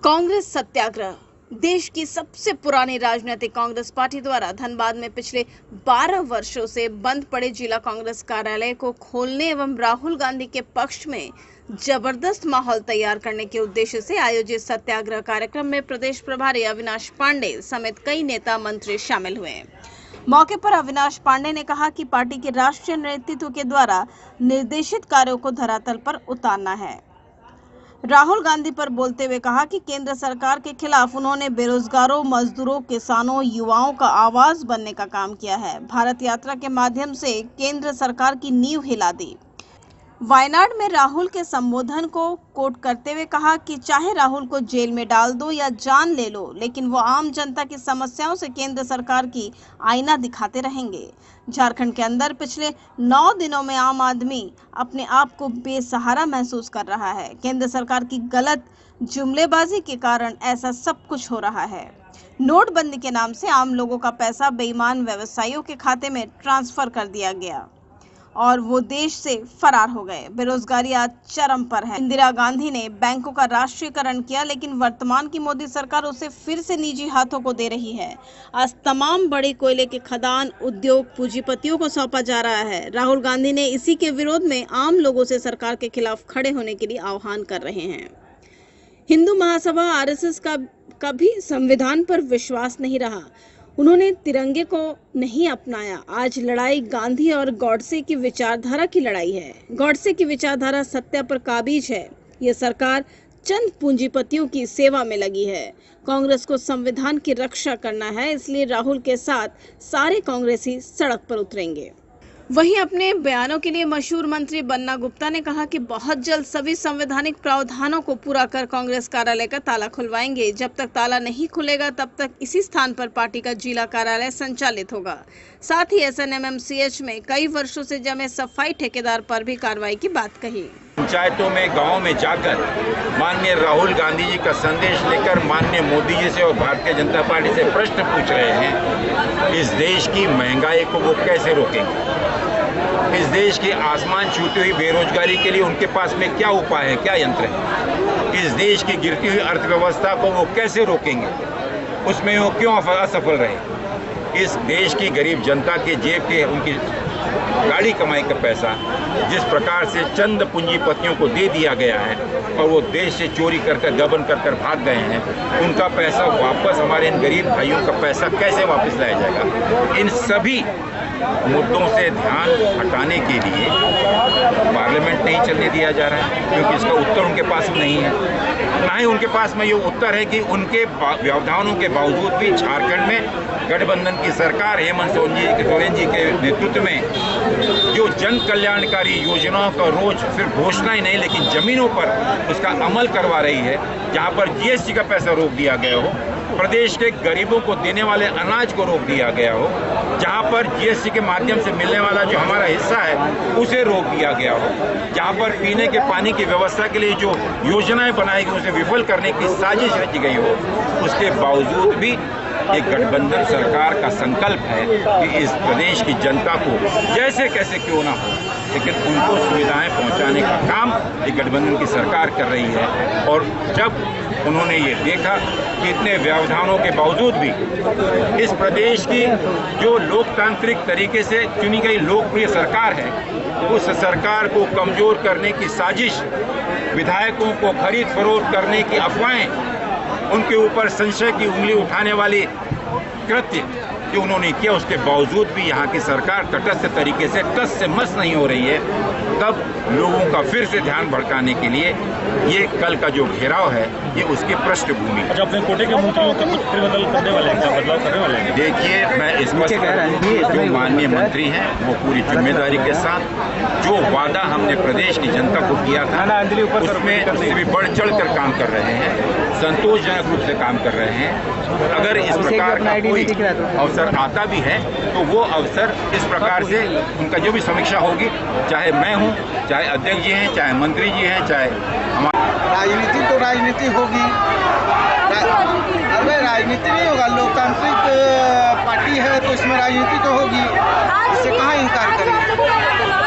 कांग्रेस सत्याग्रह। देश की सबसे पुरानी राजनीतिक कांग्रेस पार्टी द्वारा धनबाद में पिछले 12 वर्षों से बंद पड़े जिला कांग्रेस कार्यालय को खोलने एवं राहुल गांधी के पक्ष में जबरदस्त माहौल तैयार करने के उद्देश्य से आयोजित सत्याग्रह कार्यक्रम में प्रदेश प्रभारी अविनाश पांडे समेत कई नेता मंत्री शामिल हुए। मौके पर अविनाश पांडे ने कहा कि पार्टी के राष्ट्रीय नेतृत्व के द्वारा निर्देशित कार्यों को धरातल पर उतारना है। राहुल गांधी पर बोलते हुए कहा कि केंद्र सरकार के खिलाफ उन्होंने बेरोजगारों, मजदूरों, किसानों, युवाओं का आवाज बनने का काम किया है। भारत यात्रा के माध्यम से केंद्र सरकार की नींव हिला दी। वायनाड में राहुल के संबोधन को कोट करते हुए कहा कि चाहे राहुल को जेल में डाल दो या जान ले लो, लेकिन वो आम जनता की समस्याओं से केंद्र सरकार की आईना दिखाते रहेंगे। झारखंड के अंदर पिछले 9 दिनों में आम आदमी अपने आप को बेसहारा महसूस कर रहा है। केंद्र सरकार की गलत जुमलेबाजी के कारण ऐसा सब कुछ हो रहा है। नोटबंदी के नाम से आम लोगों का पैसा बेईमान व्यवसायियों के खाते में ट्रांसफर कर दिया गया और वो देश से फरार हो गए। बेरोजगारी आज चरम पर है। इंदिरा गांधी ने बैंकों का राष्ट्रीयकरण किया, लेकिन वर्तमान की मोदी सरकार उसे फिर से निजी हाथों को दे रही है। आज तमाम बड़े कोयले के खदान उद्योग पूंजीपतियों को सौंपा जा रहा है। राहुल गांधी ने इसी के विरोध में आम लोगों से सरकार के खिलाफ खड़े होने के लिए आह्वान कर रहे हैं। हिंदू महासभा आरएसएस का कभी संविधान पर विश्वास नहीं रहा। उन्होंने तिरंगे को नहीं अपनाया। आज लड़ाई गांधी और गॉडसे की विचारधारा की लड़ाई है। गॉडसे की विचारधारा सत्य पर काबिज है। ये सरकार चंद पूंजीपतियों की सेवा में लगी है। कांग्रेस को संविधान की रक्षा करना है, इसलिए राहुल के साथ सारे कांग्रेसी सड़क पर उतरेंगे। वहीं अपने बयानों के लिए मशहूर मंत्री बन्ना गुप्ता ने कहा कि बहुत जल्द सभी संवैधानिक प्रावधानों को पूरा कर कांग्रेस कार्यालय का ताला खुलवाएंगे। जब तक ताला नहीं खुलेगा तब तक इसी स्थान पर पार्टी का जिला कार्यालय संचालित होगा। साथ ही एसएनएमसीएच में कई वर्षों से जमे सफाई ठेकेदार पर भी कार्रवाई की बात कही। पंचायतों में, गाँव में जाकर माननीय राहुल गांधी जी का संदेश लेकर माननीय मोदी जी से और भारतीय जनता पार्टी से प्रश्न पूछ रहे हैं, इस देश की महंगाई को वो कैसे रोकेंगे? इस देश की आसमान छूती हुई बेरोजगारी के लिए उनके पास में क्या उपाय है, क्या यंत्र है? इस देश की गिरती हुई अर्थव्यवस्था को वो कैसे रोकेंगे? उसमें वो क्यों असफल रहे? इस देश की गरीब जनता के जेब के उनकी गाड़ी कमाई का पैसा जिस प्रकार से चंद पूंजीपतियों को दे दिया गया है और वो देश से चोरी कर गबन कर भाग गए हैं, उनका पैसा वापस, हमारे इन गरीब भाइयों का पैसा कैसे वापस लाया जाएगा? इन सभी मुद्दों से ध्यान हटाने के लिए पार्लियामेंट नहीं चलने दिया जा रहा है, क्योंकि इसका उत्तर उनके पास नहीं है। ना ही उनके पास में ये उत्तर है कि उनके व्यवधानों के बावजूद भी झारखंड में गठबंधन की सरकार हेमंत सोरेन जी के नेतृत्व में जो जन कल्याणकारी योजनाओं का रोज सिर्फ घोषणा ही नहीं लेकिन जमीनों पर उसका अमल करवा रही है। जहाँ पर जीएसटी का पैसा रोक दिया गया हो, प्रदेश के गरीबों को देने वाले अनाज को रोक दिया गया हो, जहाँ पर जीएसटी के माध्यम से मिलने वाला जो हमारा हिस्सा है उसे रोक दिया गया हो, जहाँ पर पीने के पानी की व्यवस्था के लिए जो योजनाएं बनाई गई उसे विफल करने की साजिश रची गई हो, उसके बावजूद भी एक गठबंधन सरकार का संकल्प है कि इस प्रदेश की जनता को जैसे कैसे क्यों ना हो, लेकिन उनको सुविधाएं पहुंचाने का काम एक गठबंधन की सरकार कर रही है। और जब उन्होंने ये देखा कि इतने व्यवधानों के बावजूद भी इस प्रदेश की जो लोकतांत्रिक तरीके से चुनी गई लोकप्रिय सरकार है, उस सरकार को कमजोर करने की साजिश, विधायकों को खरीद फरोख्त करने की अफवाहें, उनके ऊपर संशय की उंगली उठाने वाली कृत्य जो उन्होंने किया, उसके बावजूद भी यहाँ की सरकार तटस्थ तरीके से टस से मस नहीं हो रही है। तब लोगों का फिर से ध्यान भड़काने के लिए ये कल का जो घेराव है ये उसकी पृष्ठभूमि। अच्छा, अपने कोटे के मंत्रियों का कुछ बदलाव करने वाले हैं? देखिए, मैं इस पर जो माननीय मंत्री हैं वो पूरी जिम्मेदारी के साथ जो वादा हमने प्रदेश की जनता को किया था उसमें भी बढ़ चढ़ कर काम कर रहे हैं, संतोषजनक रूप से काम कर रहे हैं। अगर इस प्रकार का कोई अवसर आता भी है तो वो अवसर इस प्रकार से उनका जो भी समीक्षा होगी, चाहे मैं हूँ, चाहे अध्यक्ष जी हैं, चाहे मंत्री जी हैं, चाहे राजनीति तो राजनीति होगी। अरे राजनीति नहीं होगा, लोकतांत्रिक पार्टी है तो इसमें राजनीति तो होगी, इससे कहाँ इनकार करेंगे।